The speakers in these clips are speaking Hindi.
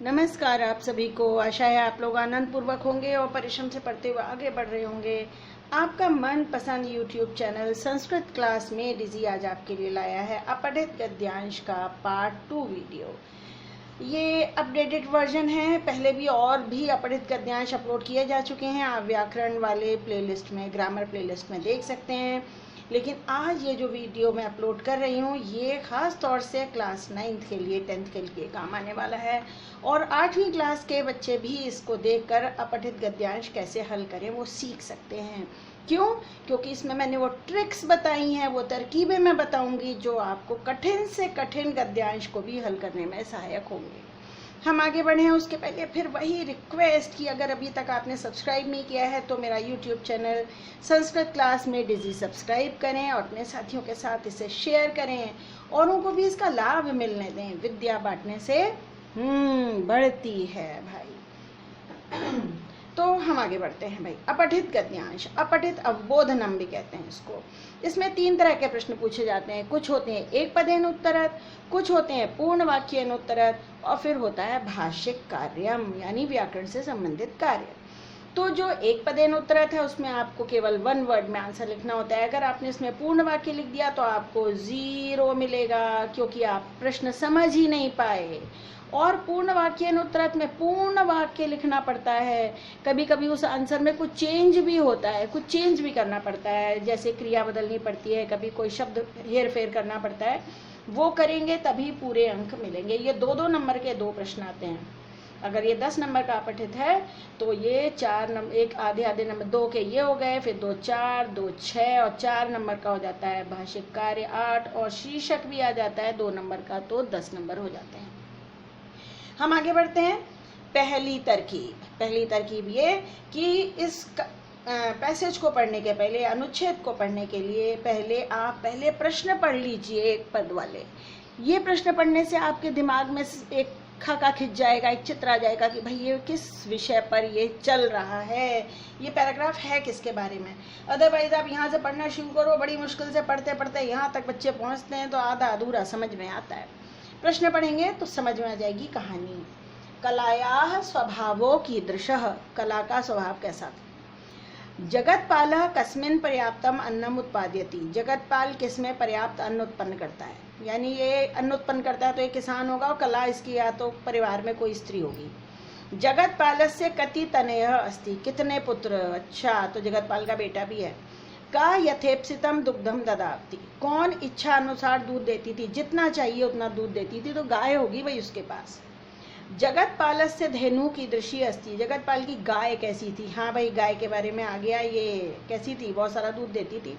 नमस्कार आप सभी को। आशा है आप लोग आनंद पूर्वक होंगे और परिश्रम से पढ़ते हुए आगे बढ़ रहे होंगे। आपका मनपसंद YouTube चैनल संस्कृत क्लास में डिजी आज आपके लिए लाया है अपठित गद्यांश का पार्ट 2 वीडियो। ये अपडेटेड वर्जन है। पहले भी और भी अपठित गद्यांश अपलोड किए जा चुके हैं। आप व्याकरण वाले प्लेलिस्ट में, ग्रामर प्लेलिस्ट में देख सकते हैं। लेकिन आज ये जो वीडियो मैं अपलोड कर रही हूँ ये ख़ास तौर से क्लास 9th के लिए, 10th के लिए काम आने वाला है। और 8वीं क्लास के बच्चे भी इसको देखकर अपठित गद्यांश कैसे हल करें वो सीख सकते हैं। क्यों? क्योंकि इसमें मैंने वो ट्रिक्स बताई हैं, वो तरकीबें मैं बताऊंगी जो आपको कठिन से कठिन गद्यांश को भी हल करने में सहायक होंगे। हम आगे बढ़े हैं उसके पहले फिर वही रिक्वेस्ट कि अगर अभी तक आपने सब्सक्राइब नहीं किया है तो मेरा YouTube चैनल संस्कृत क्लास में डिजी सब्सक्राइब करें और अपने साथियों के साथ इसे शेयर करें, औरों को भी इसका लाभ मिलने दें। विद्या बांटने से बढ़ती है भाई। तो हम आगे बढ़ते हैं भाई। अपठित गद्यांश, अपठित अवबोधनम भी कहते हैं इसको। इसमें 3 तरह के प्रश्न पूछे जाते हैं। कुछ होते हैं एक पदेन उत्तरत, कुछ होते हैं पूर्ण वाक्यन उत्तरत, और फिर होता है भाषिक कार्यम यानी व्याकरण से संबंधित कार्य। तो जो एक पदेन उत्तरत है उसमें आपको केवल 1 वर्ड में आंसर लिखना होता है। अगर आपने इसमें पूर्ण वाक्य लिख दिया तो आपको 0 मिलेगा, क्योंकि आप प्रश्न समझ ही नहीं पाए। और पूर्ण वाक्यन उत्तरत में पूर्ण वाक्य लिखना पड़ता है। कभी कभी उस आंसर में कुछ चेंज भी होता है, कुछ चेंज भी करना पड़ता है, जैसे क्रिया बदलनी पड़ती है, कभी कोई शब्द हेर फेर करना पड़ता है। वो करेंगे तभी पूरे अंक मिलेंगे। ये 2-2 नंबर के 2 प्रश्न आते हैं। अगर ये 10 नंबर का अपठित है तो ये 4 नंबर, एक आधे नंबर 2 के ये हो गए, फिर 2 4, 2 6 और 4 नंबर का हो जाता है भाषिक कार्य 8, और शीर्षक भी आ जाता है 2 नंबर का, तो 10 नंबर हो जाते हैं। हम आगे बढ़ते हैं। पहली तरकीब ये कि इस पैसेज को पढ़ने के पहले, अनुच्छेद को पढ़ने के लिए आप पहले प्रश्न पढ़ लीजिए एक पद वाले। ये प्रश्न पढ़ने से आपके दिमाग में एक खाका खिंच जाएगा, एक चित्र आ जाएगा कि भाई ये किस विषय पर ये चल रहा है, ये पैराग्राफ है किसके बारे में। अदरवाइज आप यहाँ से पढ़ना शुरू करो, बड़ी मुश्किल से पढ़ते पढ़ते यहाँ तक बच्चे पहुँचते हैं तो आधा अधूरा समझ में आता है। प्रश्न पढ़ेंगे तो समझ में आ जाएगी कहानी। कलायाः स्वभावो कीदृशः, कला का स्वभाव कैसा था। जगत्पालः कस्मिन् पर्याप्तम अन्नम उत्पादयति, जगतपाल किसमें पर्याप्त अन्न उत्पन्न करता है, यानी ये अन्न उत्पन्न करता है तो ये किसान होगा, और कला इसकी या तो परिवार में कोई स्त्री होगी। जगत्पालस्य कति तनयः अस्ति, कितने पुत्र। अच्छा, तो जगतपाल का बेटा भी है। का यथेप्सितम दुग्धम ददाति, कौन इच्छा अनुसार दूध देती थी, जितना चाहिए उतना दूध देती थी, तो गाय होगी भाई उसके पास। जगतपालस्य धेनु कीदृशी अस्ति, जगतपाल की गाय कैसी थी। हाँ भाई, गाय के बारे में आ गया, ये कैसी थी, बहुत सारा दूध देती थी।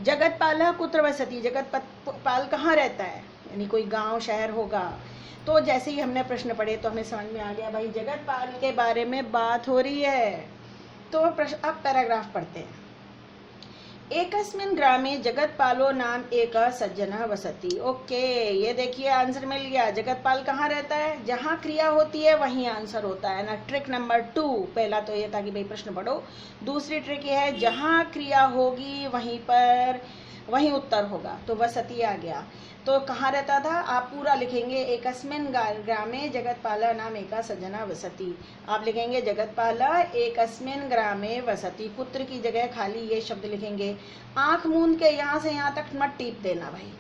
जगतपालः कुत्र वसति, जगतपाल कहाँ रहता है, यानी कोई गांव शहर होगा। तो जैसे ही हमने प्रश्न पढ़े तो हमें समझ में आ गया भाई जगतपाल के बारे में बात हो रही है। तो अब पैराग्राफ पढ़ते हैं। एकस्मिन् ग्रामे जगतपालो नाम एक सज्जनः वसति। ओके, ये देखिए आंसर मिल गया। जगतपाल कहाँ रहता है, जहाँ क्रिया होती है वहीं आंसर होता है ना। ट्रिक नंबर 2, पहला तो ये था कि भाई प्रश्न पढ़ो। दूसरी ट्रिक ये है जहाँ क्रिया होगी वहीं उत्तर होगा, तो वसति आ गया। तो कहाँ रहता था, आप पूरा लिखेंगे। एकस्मिन् ग्रामे जगतपाला नाम एका सज्जना वसति। आप लिखेंगे जगतपाला एकस्मिन् ग्रामे वसति, पुत्र की जगह खाली ये शब्द लिखेंगे। आंख मूंद के यहाँ से यहाँ तक मत टीप देना भाई,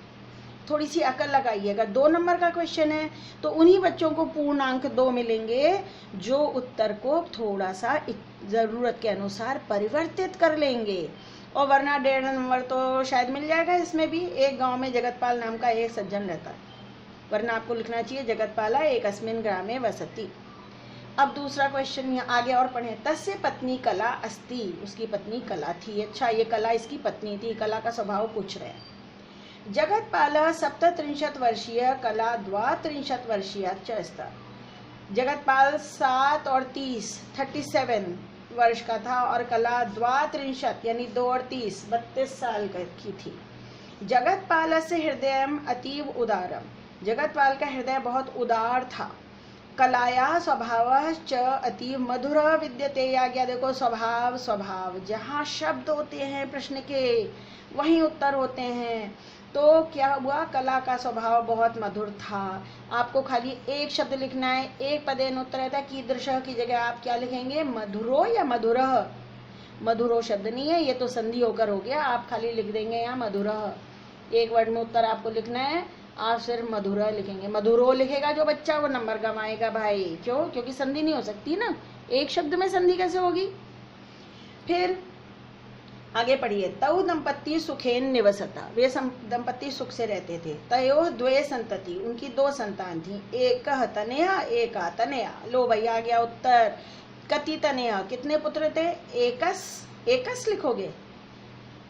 थोड़ी सी अकल लगाइएगा। 2 नंबर का क्वेश्चन है तो उन्हीं बच्चों को पूर्णांक 2 मिलेंगे जो उत्तर को थोड़ा सा ज़रूरत के अनुसार परिवर्तित कर लेंगे, और वरना 1.5 नंबर तो शायद मिल जाएगा इसमें भी। एक गांव में जगतपाल नाम का एक सज्जन रहता है, वरना आपको लिखना चाहिए जगतपाला एकस्मिन् ग्रामे वसति। अब दूसरा क्वेश्चन यहाँ आगे और पढ़ें। तस्य पत्नी कला अस्ति, उसकी पत्नी कला थी। अच्छा, ये कला इसकी पत्नी थी, कला का स्वभाव पूछ रहे हैं। जगतपालः 37 वर्षीय, कला 32 वर्षीय च स्त। जगतपाल 7 और 37 वर्ष का था, और कला 32 यानी 2 और 32 साल की थी। जगतपालस्य हृदयम अतीव उदारम, जगतपाल का हृदय बहुत उदार था। कलाया स्वभाव च अतीव मधुर विद्यते। आ गया देखो, स्वभाव, जहाँ शब्द होते हैं प्रश्न के वहीं उत्तर होते हैं। तो क्या हुआ, कला का स्वभाव बहुत मधुर था। आपको खाली एक शब्द लिखना है, एक पदेन उत्तरयता कीदृशः की जगह आप क्या लिखेंगे, मधुरो या मधुरः। मधुरो शब्द नहीं है, ये तो संधि होकर हो गया, आप खाली लिख देंगे यहाँ मधुरः। एक वर्ड में उत्तर आपको लिखना है, आप सिर्फ मधुरः लिखेंगे। मधुरो लिखेगा जो बच्चा वो नंबर कमाएगा भाई। क्यों? क्योंकि संधि नहीं हो सकती ना, एक शब्द में संधि कैसे होगी। फिर आगे पढ़िए, तौ दंपत्ति सुखेन निवसता, वे दंपत्ति सुख से रहते थे। तयो द्वे संतति, उनकी दो संतान थी, एक तनया एक तनया। लो भाई आ गया उत्तर। कति तनया, कितने पुत्र थे, एकस। एकस लिखोगे,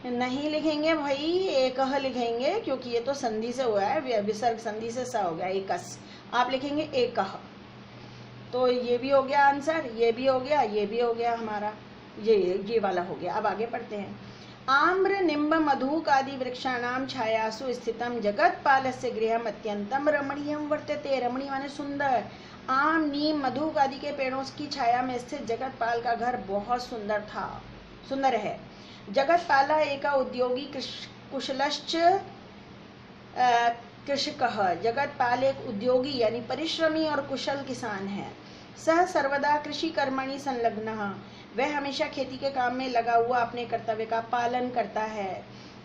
नहीं लिखेंगे भाई, एकह लिखेंगे, क्योंकि ये तो संधि से हुआ है, विसर्ग संधि से सा हो गया, एकस। आप लिखेंगे एकह। तो ये भी हो गया आंसर, ये भी हो गया, ये भी हो गया हमारा, ये वाला हो गया। अब आगे पढ़ते हैं। आम्र निम्ब मधुक आदि वृक्षाणाम छायासु स्थितम जगत्पालस्य गृहम अत्यंतम रमणीयम वर्तते। रमणीय माने सुंदर। आम नीम मधुक आदि के पेड़ों की छाया में स्थित जगतपाल का घर बहुत सुंदर था, सुंदर है। जगतपाला एक उद्योगी कुशलश्च कृषकः। जगतपाल एक उद्योगी यानी परिश्रमी और कुशल किसान है। सह सर्वदा कृषि कर्मणि संलग्नः, वह हमेशा खेती के काम में लगा हुआ अपने कर्तव्य का पालन करता है।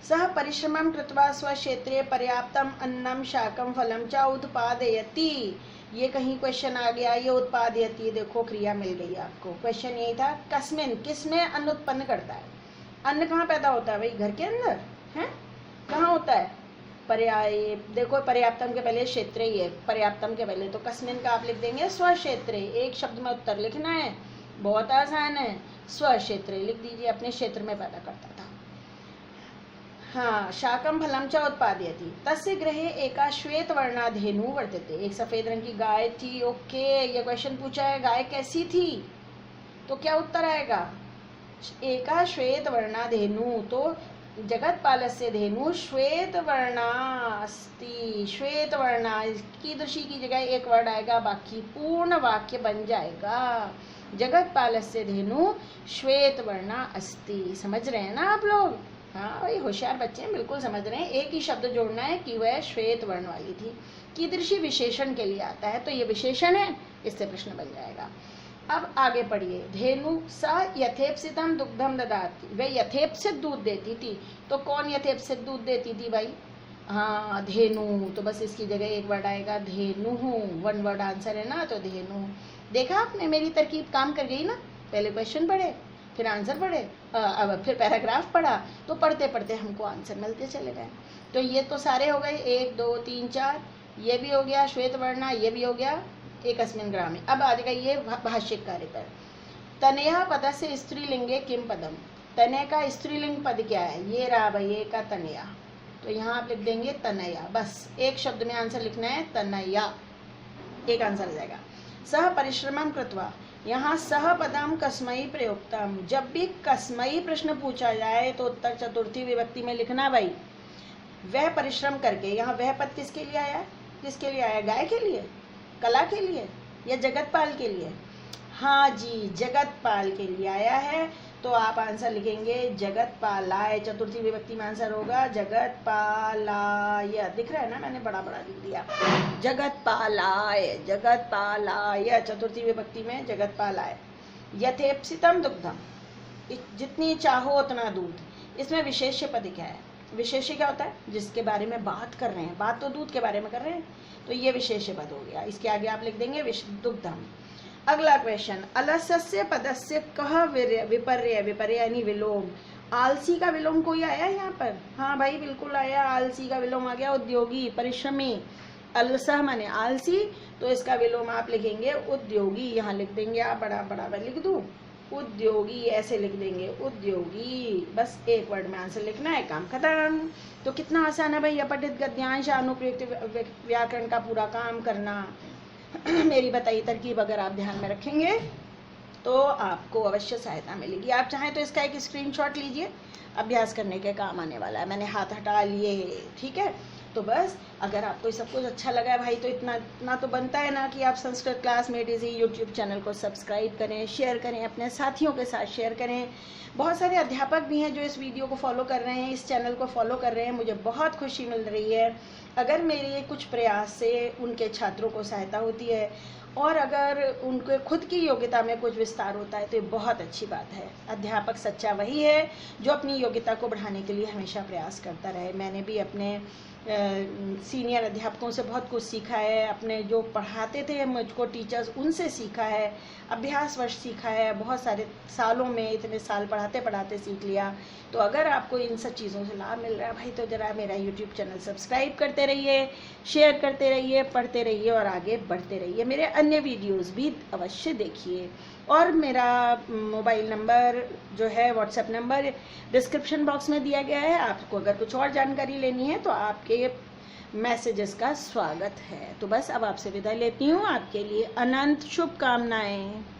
सह परिश्रमं कृत्वा स्वक्षेत्रे पर्याप्तम अन्नम शाकम फलम च उत्पादयति। ये कहीं क्वेश्चन आ गया, ये उत्पादयति, देखो क्रिया मिल गई आपको। क्वेश्चन यही था, कस्मिन, किसमें अन्न उत्पन्न करता है। अन्न कहाँ पैदा होता है भाई, घर के अंदर है, कहाँ होता है, पर्याय। देखो पर्याप्तम के पहले क्षेत्र ही है, पर्याप्तम के पहले तो कस्मिन का आप लिख देंगे स्वक्षेत्रे। एक शब्द में उत्तर लिखना है, बहुत आसान है, स्वक्षेत्रे लिख दीजिए, अपने क्षेत्र में पैदा करता था। हाँ, शाकम फलम च उत्पादयति। तस्य गृहे एका श्वेत वर्णा धेनु वर्तते, एक सफेद रंग की गाय थी। ओके, ये क्वेश्चन पूछा है गाय कैसी थी, तो क्या उत्तर आएगा, एका श्वेत वर्णा धेनु। तो जगतपालस्य धेनु श्वेत वर्णा अस्ति। श्वेत वर्णा कीदृशी की जगह एक वर्ड आएगा, बाकी पूर्ण वाक्य बन जाएगा। जगतपालस्य धेनु श्वेत वर्णा अस्ति। समझ रहे हैं ना आप लोग। हाँ भाई, होशियार बच्चे हैं, बिल्कुल समझ रहे हैं। एक ही शब्द जोड़ना है कि वह श्वेत वर्ण वाली थी। कीदृशी विशेषण के लिए आता है, तो ये विशेषण है, इससे प्रश्न बन जाएगा। अब आगे पढ़िए। धेनु सा यथेप्सितम दुग्धम ददाति, वह यथेप्सित दूध देती थी। तो कौन यथेप्सित दूध देती थी भाई, हाँ धेनु। तो बस इसकी जगह एक वर्ड आएगा धेनु, वन वर्ड आंसर है ना, तो धेनु। देखा आपने, मेरी तरकीब काम कर गई ना। पहले क्वेश्चन पढ़े, फिर आंसर पढ़े, अब फिर पैराग्राफ पढ़ा, तो पढ़ते पढ़ते हमको आंसर मिलते चले गए। तो ये तो सारे हो गए, 1 2 3 4, ये भी हो गया श्वेत वर्णा, ये भी हो गया एकस्मिन् ग्रामे। अब आ जाएगा ये भाष्य कार्य पर। तनया पदस्य स्त्रीलिंगे किम पदम, तनय का स्त्रीलिंग पद क्या है, ये रहा भाई, ये का तनया। तो यहाँ आप लिख देंगे तनया, बस एक शब्द में आंसर लिखना है, तनया, एक आंसर आ जाएगा। सह परिश्रमं कृत्वा, यहाँ सह पदम कस्मयी प्रयुक्तम। जब भी कस्मयी प्रश्न पूछा जाए तो उत्तर चतुर्थी विभक्ति में लिखना भाई। वह परिश्रम करके, यहाँ वह पद किसके लिए आया, किसके लिए आया, गाय के लिए, कला के लिए या जगतपाल के लिए। हाँ जी, जगतपाल के लिए आया है, तो आप आंसर लिखेंगे जगतपालाय। चतुर्थी विभक्ति में आंसर होगा जगतपालाय। दिख रहा है ना, मैंने बड़ा बड़ा लिख दिया, जगतपालाय, जगतपालाय, चतुर्थी विभक्ति में जगतपालाय। यथेप्सितम दुग्धम, जितनी चाहो उतना दूध। इसमें विशेष्य पद क्या है, विशेष्य क्या होता है, जिसके बारे में बात कर रहे हैं, बात तो दूध के बारे में कर रहे हैं, तो ये विशेष्य पद हो गया। इसके आगे आप लिख देंगे दुग्धम। अगला क्वेश्चन, अलस्य पदस्य कह विपर्य, विपर्य यानी विलोम। आलसी का विलोम कोई आया यहाँ पर, हाँ भाई बिल्कुल आया, आलसी का विलोम आ गया उद्योगी, परिश्रमी। अलसह माने आलसी, तो इसका विलोम आप लिखेंगे उद्योगी। यहाँ लिख देंगे आप, बड़ा बड़ा मैं लिख दूं, उद्योगी, ऐसे लिख देंगे उद्योगी। बस एक वर्ड में आंसर लिखना है, काम खत्म। तो कितना आसान है भाई, अपठित गद्यांश अनुप्रयुक्त व्याकरण का पूरा काम करना। मेरी बताई तरकीब अगर आप ध्यान में रखेंगे तो आपको अवश्य सहायता मिलेगी। आप चाहें तो इसका एक स्क्रीनशॉट लीजिए, अभ्यास करने के काम आने वाला है। मैंने हाथ हटा लिए, ठीक है। तो बस अगर आपको सब कुछ अच्छा लगा है भाई, तो इतना तो बनता है ना कि आप संस्कृत क्लास में डिजी यूट्यूब चैनल को सब्सक्राइब करें, शेयर करें, अपने साथियों के साथ शेयर करें। बहुत सारे अध्यापक भी हैं जो इस वीडियो को फॉलो कर रहे हैं, इस चैनल को फॉलो कर रहे हैं, मुझे बहुत खुशी मिल रही है। अगर मेरे कुछ प्रयास से उनके छात्रों को सहायता होती है और अगर उनके खुद की योग्यता में कुछ विस्तार होता है तो ये बहुत अच्छी बात है। अध्यापक सच्चा वही है जो अपनी योग्यता को बढ़ाने के लिए हमेशा प्रयास करता रहे। मैंने भी अपने सीनियर अध्यापकों से बहुत कुछ सीखा है, अपने जो पढ़ाते थे मुझको टीचर्स उनसे सीखा है, अभ्यासवश सीखा है, बहुत सारे सालों में इतने साल पढ़ाते पढ़ाते सीख लिया। तो अगर आपको इन सब चीज़ों से लाभ मिल रहा है भाई, तो ज़रा मेरा यूट्यूब चैनल सब्सक्राइब करते रहिए, शेयर करते रहिए, पढ़ते रहिए और आगे बढ़ते रहिए। मेरे अन्य वीडियोज़ भी अवश्य देखिए। और मेरा मोबाइल नंबर जो है, व्हाट्सएप नंबर डिस्क्रिप्शन बॉक्स में दिया गया है। आपको अगर कुछ और जानकारी लेनी है तो आपके मैसेजेस का स्वागत है। तो बस अब आपसे विदा लेती हूँ। आपके लिए अनंत शुभकामनाएं।